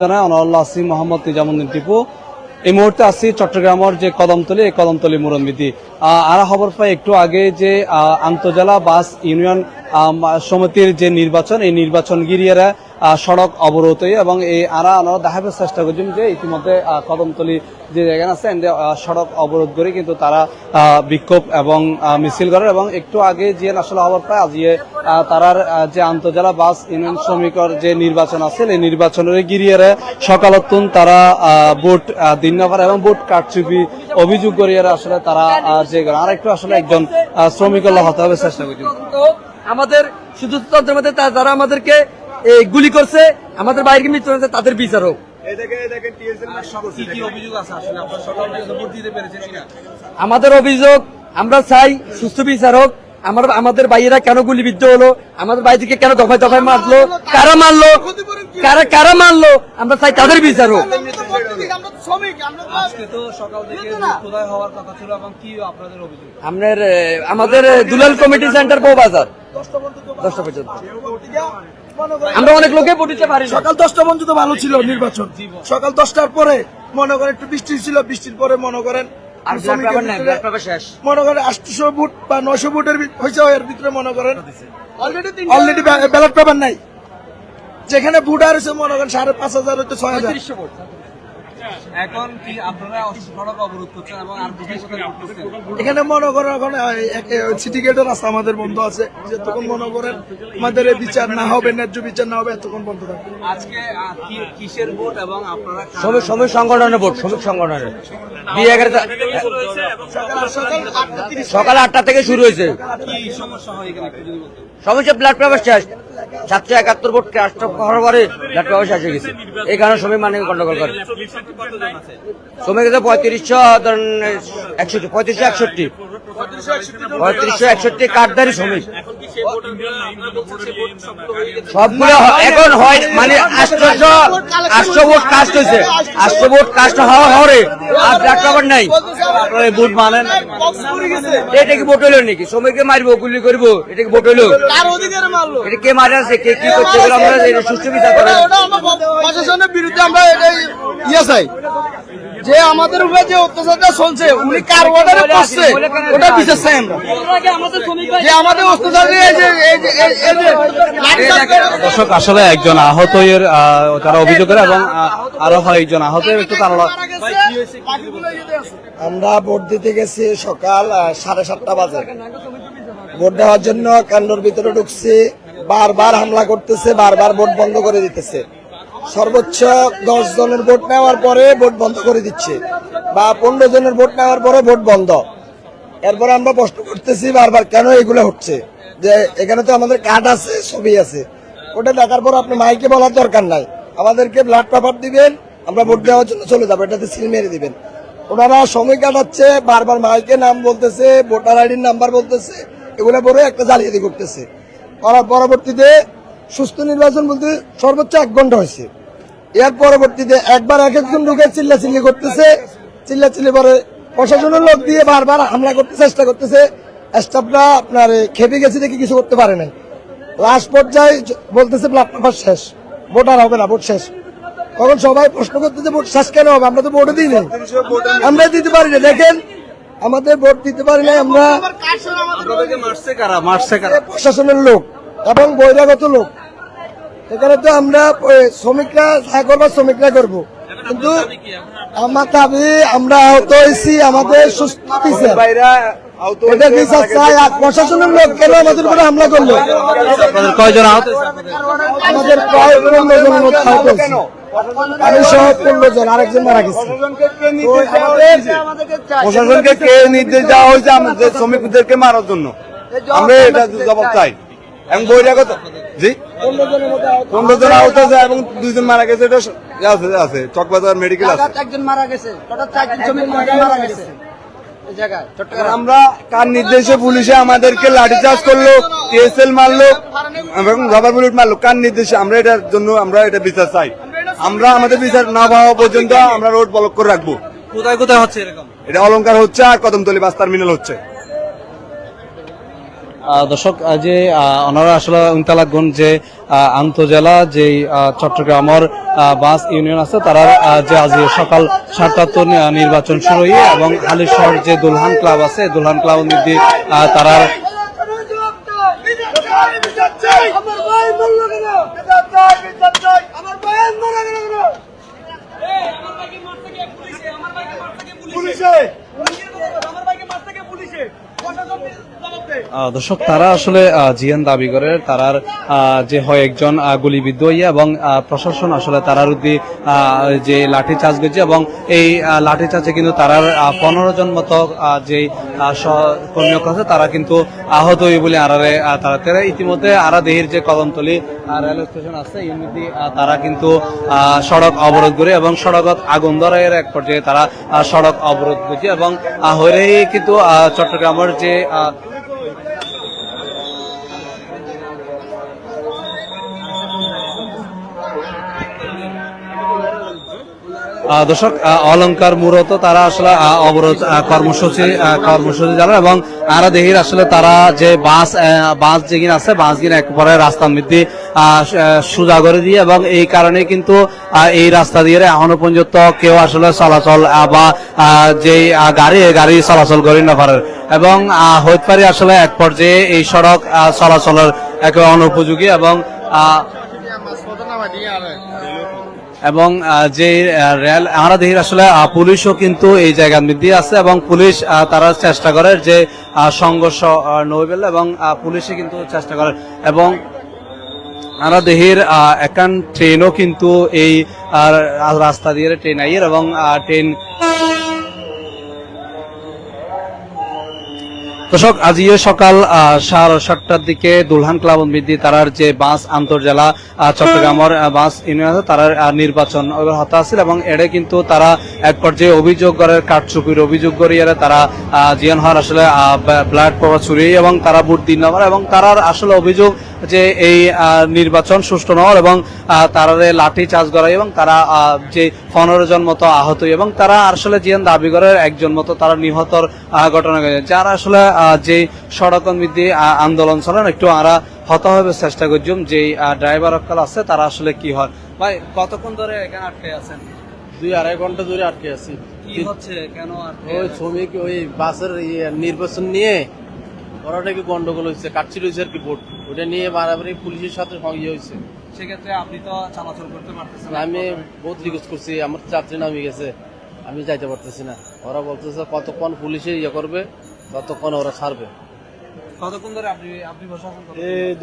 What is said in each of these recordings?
মোহাম্মদ নিজামুদ্দিন টিপু এই মুহূর্তে আছি চট্টগ্রামের যে কদমতলী এই কদমতলী মুরব্বিতি আর খবর পাই একটু আগে যে আন্তজেলা বাস ইউনিয়ন সমিতির যে নির্বাচন এই নির্বাচন গিরিয়ারা সড়ক অবরোধ এবং এই আমরা দেখাবার চেষ্টা করছিলাম যে ইতিমধ্যে কদমতলী যে জায়গা আছে সড়ক অবরোধ করে কিন্তু তারা বিক্ষোভ এবং মিছিল করে এবং একটু আগে যে আসলে খবর পায় আজ তারার যে আন্তজেলা বাস ইউনিয়ন শ্রমিকের যে নির্বাচন আছে এই নির্বাচনের গিরিয়ারে সকালতুন তারা ভোট দিন না পারে এবং ভোট কারচুপি অভিযোগ করিয়ে আসলে তারা যে আর একটু আসলে একজন শ্রমিকের হতে হবে চেষ্টা করছি আমাদের শুধু তন্ত্রের মধ্যে যারা আমাদেরকে গুলি করছে আমাদের বাইরে মৃত্যু হয়েছে তাদের বিচার হোক। আমাদের অভিযোগ আমরা চাই সুস্থ বিচার হোক। আমাদের ভাইয়েরা কেন গুলিবিদ্ধ হলো, আমাদের ভাইদেরকে কেন দফায় দফায় মারলো, কারা মারলো আমরা চাই তাদের বিচার হোক। আমাদের দুলাল কমিটি সেন্টার বউবাজার 10টা পর্যন্ত আমরা অনেক লোকে পড়িতে পারি। সকাল 10টা পর্যন্ত ভালো ছিল নির্বাচন, সকাল 10টার পরে মনে করেন একটু বৃষ্টি ছিল, বৃষ্টির পরে মনে করেন 800 ভোট বা 900 ভোটের হয়েছে, এর ভিতরে মনে করেন অলরেডি ব্যালট পেপার নাই, যেখানে ভোট আর হয়েছে মনে করেন 5,500 হইতে 6,000। এখন কি আপনারা সড়ক অবরোধ করছেন এবং আর এখানে মনে করেন এখন সিটি গেটের রাস্তা আমাদের বন্ধ আছে, যতক্ষণ মনে করেন আমাদের বিচার না হবে, ন্যায্য বিচার না হবে এতক্ষণ বন্ধ থাকবে। আজকে কিসের ভোট এবং আপনারা শ্রমিক সংগঠনের ভোট, শ্রমিক সংগঠনের সকাল 8টা থেকে শুরু হয়েছে। সমস্যা ব্লাড পেপার শেষ, 771 ভোট হওয়ার পরে ব্লাড পেপার শেষ হয়ে গেছে, এই কারণে শ্রমিক মানে গন্ডগোল করে। শ্রমিক 3561 কার্ডধারী শ্রমিক সবগুলো এখন হয় মানে 800 ভোট কাস্ট হয়েছে, 800 ভোট কাস্ট হওয়া হরে আর ব্লাড পেপার নাই, ভোট মানেন এটা কি ভোট হইলো নাকি? শ্রমিককে মারবো, গুলি করবো, এটা কি ভোট হইলো? এটা কে মারা আছে, কে কি করছে আমরা সুষ্ঠু বিচার করেন। প্রশাসনের বিরুদ্ধে আমরা ইয়ে চাই যে আমাদের উপরে যে অত্যাচারটা চলছে উনি কার অর্ডারে করছে ওটা বিচার চাই আমরা, যে আমাদের অত্যাচার দর্শক আসলে একজন আহত তারা অভিযোগ করে এবং আরো হয় একজন আহত একটু তারা আমরা ভোট দিতে গেছি সকাল 7:30 বাজে, ভোট দেওয়ার জন্য কেন্দ্রের ভিতরে ঢুকছি, বারবার হামলা করতেছে, বারবার ভোট বন্ধ করে দিতেছে, সর্বোচ্চ 10 জনের ভোট নেওয়ার পরে ভোট বন্ধ করে দিচ্ছে বা 15 জনের ভোট নেওয়ার পরে ভোট বন্ধ। এরপরে আমরা প্রশ্ন করতেছি বারবার কেন এগুলো হচ্ছে, যে এখানে তো আমাদের কার্ড আছে, ছবি আছে, ওটা দেখার পর আপনি মাইকে বলার দরকার নাই, আমাদেরকে ব্লাড পেপার দিবেন, আমরা ভোট দেওয়ার জন্য চলে যাবো, এটাতে সিল মেরে দিবেন। ওনারা সময় কাটাচ্ছে, বারবার মাইকে নাম বলতেছে, ভোটার আইডির নাম্বার বলতেছে, এগুলো বলে একটা জালিয়াতি করতেছে। পরবর্তীতে সুস্থ নির্বাচন বলতে সর্বোচ্চ 1 ঘন্টা হয়েছে, এর পরবর্তীতে একবার একজন ঢুকে চিল্লাচিল্লি করতেছে, চিল্লাচিল্লি পরে প্রশাসনের লোক দিয়ে বারবার হামলা করতে চেষ্টা করতেছে, স্টাফরা আপনার খেপে গেছে দেখে কিছু করতে পারে নাই। লাস্ট পর্যায়ে বলতেছে ব্লাড পেপার শেষ, ভোট আর হবে না, ভোট শেষ। তখন সবাই প্রশ্ন করতেছে ভোট শেষ কেন হবে, আমরা তো ভোটও দিই নাই, আমরা দিতে পারি না, দেখেন আমাদের ভোট দিতে পারি না আমরা, প্রশাসনের লোক এবং বহিরাগত লোক। এখানে তো আমরা শ্রমিকরা যা করবো শ্রমিকরা করবো, কিন্তু আমার দাবি আমরা আহত হয়েছি, আমাদের সুস্থ বিচার চাই। প্রশাসনের লোক কেন আমাদের উপরে হামলা করলো? কয়জন আহত? আমাদের প্রায় 15 জনের মতো আহত হয়েছে, আমি সহ 15 জন, আরেকজন মারা গেছে। প্রশাসনকে কে নির্দেশ দেওয়া হয়েছে আমাদের শ্রমিকদেরকে মারার জন্য? আমরা এটা জবাব চাই। এবং বহিরাগত জি 15 জন আহত আছে এবং 2 জন মারা গেছে, এটা আছে চকবাজার মেডিকেল আছে, একজন মারা গেছে, টোটাল 4 জন শ্রমিক মারা গেছে। আমরা কার নির্দেশে পুলিশে আমাদেরকে লাঠিচার্জ করলো, টিএসএল মারলো এবং রাবার বুলেট মারলো, কার নির্দেশে? আমরা এটার জন্য আমরা এটা বিচার চাই। আমরা আমাদের বিচার না পাওয়া পর্যন্ত আমরা রোড ব্লক করে রাখবো। কোথায় কোথায় হচ্ছে এরকম? এটা অলংকার হচ্ছে আর কদমতলী বাস টার্মিনাল হচ্ছে। দর্শক যে ওনারা আসলে উনতালাগঞ্জ যে আন্তজেলা যে চট্টগ্রামের বাস ইউনিয়ন আছে তারা যে আজ সকাল 7টা তো নির্বাচন শুরু হয়ে এবং হালিশহর যে দুলহান ক্লাব আছে দুলহান ক্লাব মধ্যে তারা দর্শক তারা আসলে জিয়ান দাবি করে তারার যে হয় একজন গুলিবিদ্ধ হইয়া এবং প্রশাসন আসলে তারার উদ্দি যে লাঠি চার্জ করছে এবং এই লাঠি চার্জে কিন্তু তারার 15 জন মতো যে কর্মী আছে তারা কিন্তু আহত হই বলে আরারে তারা ইতিমধ্যে আরা দেহের যে কদমতলী রেল স্টেশন আছে এর মধ্যে তারা কিন্তু সড়ক অবরোধ করে এবং সড়কত আগুন ধরার এক পর্যায়ে তারা সড়ক অবরোধ করছে এবং হরেই কিন্তু চট্টগ্রামের যে দর্শক অলংকার মূলত তারা আসলে অবরোধ কর্মসূচি চালায় এবং আরা দেহির আসলে তারা যে বাস যেগিন আছে বাস গিন একবারে রাস্তার মধ্যে সোজা করে দিয়ে এবং এই কারণে কিন্তু এই রাস্তা দিয়ে এখনো পর্যন্ত কেউ আসলে চলাচল বা যে গাড়ি চলাচল করে না পারে এবং হইতে পারে আসলে এক পর্যায়ে এই সড়ক চলাচলের একেবারে অনুপযোগী এবং যে রেল আমরা দেখি আসলে পুলিশও কিন্তু এই জায়গার মধ্যে আছে এবং পুলিশ তারা চেষ্টা করে যে সংঘর্ষ নইবেল এবং পুলিশে কিন্তু চেষ্টা করে এবং আমরা দেহির একান ট্রেনও কিন্তু এই রাস্তা দিয়ে ট্রেন আইয়ের এবং ট্রেন দর্শক আজ সকাল 7:30টার দিকে দুলহান ক্লাব মধ্যে তারার যে বাস আন্তর্জেলা চট্টগ্রামের বাস ইউনিয়ন আছে তারার নির্বাচন হতা আছিল এবং এড়ে কিন্তু তারা এক পর্যায়ে অভিযোগ করে কারচুপির অভিযোগ করিয়ে তারা জিয়ান হওয়ার আসলে ব্লাড প্রভাব চুরি এবং তারা ভোট দিন নেওয়ার এবং তারার আসলে অভিযোগ যে এই নির্বাচন সুষ্ঠু নয় এবং তারারে লাঠি চার্জ করা এবং তারা যে 15 জন মতো আহত এবং তারা আসলে জিয়ান দাবি করে একজন মতো তারা নিহতর ঘটনা ঘটেছে যারা আসলে যে সড়কের মধ্যে আন্দোলন চলেন একটু আমরা হতভাবে চেষ্টা করছিলাম যে ড্রাইভার অকাল আছে তারা আসলে কি হয় ভাই কতক্ষণ ধরে এখানে আটকে আছেন 2-2.5 ঘন্টা ধরে আটকে আছি কি হচ্ছে কেন ওই শ্রমিক ওই বাসের নির্বাচন নিয়ে ওরা নাকি গন্ডগোল হয়েছে কাটছিল হয়েছে আর কি ভোট ওটা নিয়ে মারামারি পুলিশের সাথে ইয়ে হয়েছে সেক্ষেত্রে আপনি তো চলাচল করতে পারতেছেন আমি বহুত রিকোয়েস্ট করছি আমার যাত্রী নামে গেছে আমি যাইতে পারতেছি না ওরা বলতেছে কতক্ষণ পুলিশে ইয়ে করবে ততক্ষণ ওরা ছাড়বে কতক্ষণ ধরে আপনি বসে আছেন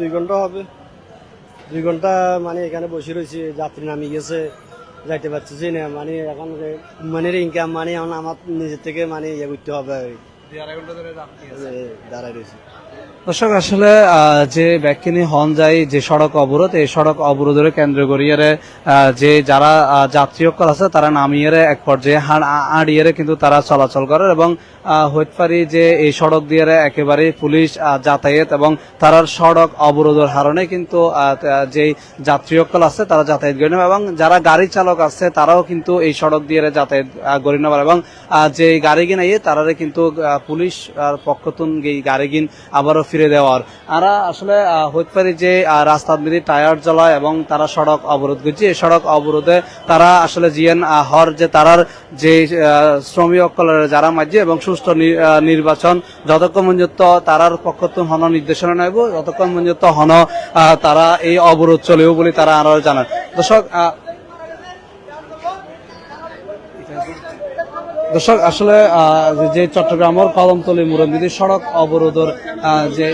2 ঘন্টা হবে 2 ঘন্টা মানে এখানে বসে রয়েছি যাত্রী নামি গেছে যাইতে পারতেছি না মানে এখন মানে ইনকাম মানে আমার নিজের থেকে মানে ইয়ে করতে হবে 2-2.5 ঘন্টা ধরে দাঁড়ায় রয়েছি দর্শক আসলে যে ব্যাকিনি হন যায় যে সড়ক অবরোধ এই সড়ক অবরোধের কেন্দ্র করিয়ে যে যারা যাত্রী সকল আছে তারা নামিয়ে এক পর্যায়ে আড়িয়ে কিন্তু তারা চলাচল করে এবং হইতে পারি যে এই সড়ক দিয়ে একেবারে পুলিশ যাতায়াত এবং তার সড়ক অবরোধের কারণে কিন্তু যে যাত্রী সকল আছে তারা যাতায়াত করে নেবে এবং যারা গাড়ি চালক আছে তারাও কিন্তু এই সড়ক দিয়ে যাতায়াত করে নেবার এবং যে গাড়ি কিন আইয়ে তারা কিন্তু পুলিশ পক্ষতুন গাড়ি কিন আবারও ফিরে দেওয়ার আর আসলে হইতে পারে যে রাস্তার মধ্যে টায়ার জ্বলায় এবং তারা সড়ক অবরোধ করছে এই সড়ক অবরোধে তারা আসলে জিএন হর যে তারার যে শ্রমিক সকলের যারা মাঝে এবং সুষ্ঠু নির্বাচন যতক্ষণ পর্যন্ত তারার পক্ষতুন হন নির্দেশনা নেব যতক্ষণ পর্যন্ত হন তারা এই অবরোধ চলেও বলে তারা আরো জানান দর্শক আসলে যে চট্টগ্রামের কদমতলী মুরব্বী সড়ক অবরোধের যে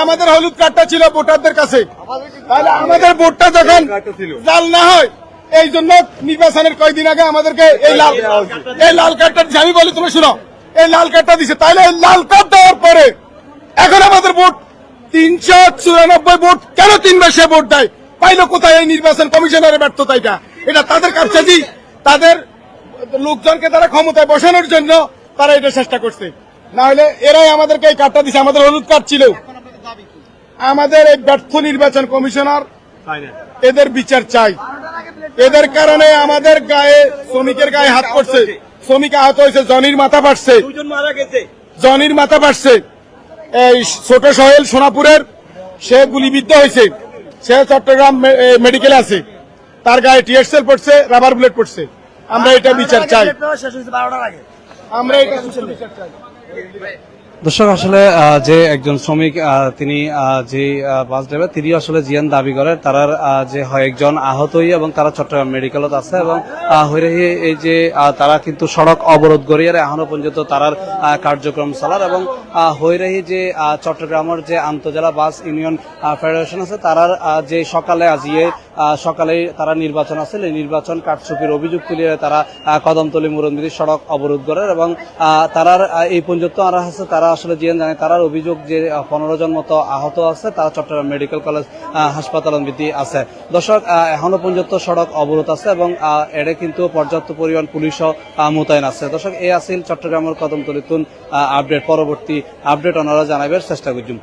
আমাদের হলুদ কার্ডটা ছিল ভোটারদের কাছে তাহলে আমাদের ভোটটা যখন জাল না হয় এই জন্য নির্বাচনের কয়েকদিন আগে আমাদেরকে এই লাল কার্ডটা আমি বলি তুমি শুনো এই লাল কার্ডটা দিছে তাহলে এই লাল কার্ড দেওয়ার পরে এখন আমাদের ভোট 394 ভোট কেন 3 বার সে ভোট দেয় পাইলো কোথায় এই নির্বাচন কমিশনারের ব্যর্থতা এটা তাদের কারসাজি তাদের লোকজনকে তারা ক্ষমতায় বসানোর জন্য তারা এটা চেষ্টা করছে না হলে এরাই আমাদেরকে এই কার্ডটা দিছে আমাদের হলুদ কার্ড ছিল আমাদের এই ব্যর্থ নির্বাচন কমিশনার এদের বিচার চাই এদের কারণে আমাদের গায়ে শ্রমিকের গায়ে হাত পড়ছে, শ্রমিক আহত হয়েছে, জনির মাথা ফাটছে, জনির মাথা ফাটছে। এই ছোট সোহেল সোনাপুরের, সে গুলিবিদ্ধ হয়েছে, সে চট্টগ্রাম মেডিকেলে আছে, তার গায়ে টিয়ারশেল পড়ছে, রাবার বুলেট পড়ছে। আমরা এটা বিচার চাই, আমরা এটা বিচার চাই। দর্শক আসলে যে একজন শ্রমিক তিনি যে বাস ড্রাইভার তিনি আসলে জিয়ান দাবি করে তারার যে হয় একজন আহতই এবং তারা চট্টগ্রাম মেডিকেলত আছে এবং হইরাহি এই যে তারা কিন্তু সড়ক অবরোধ করিয়ে এখনো পর্যন্ত তারার কার্যক্রম চালার এবং হইরাহি যে চট্টগ্রামের যে আন্তজেলা বাস ইউনিয়ন ফেডারেশন আছে তারার যে সকালে আজিয়ে সকালে তারা নির্বাচন আছে এই নির্বাচন কারচুপির অভিযোগ তুলিয়ে তারা কদমতলী মুরনবিদি সড়ক অবরোধ করে এবং তারার এই পর্যন্ত আর আছে তারা আসলে জিয়ান জানে তারার অভিযোগ যে 15 জন মতো আহত আছে, তারা চট্টগ্রাম মেডিকেল কলেজ হাসপাতাল আছে। দর্শক এখনো পর্যন্ত সড়ক অবরোধ আছে এবং এড়ে কিন্তু পর্যাপ্ত পরিমাণ পুলিশও মোতায়েন আছে। দর্শক এই আছিল চট্টগ্রামের কদমতলীতুন আপডেট, পরবর্তী আপডেট ওনারা জানাবার চেষ্টা করছি।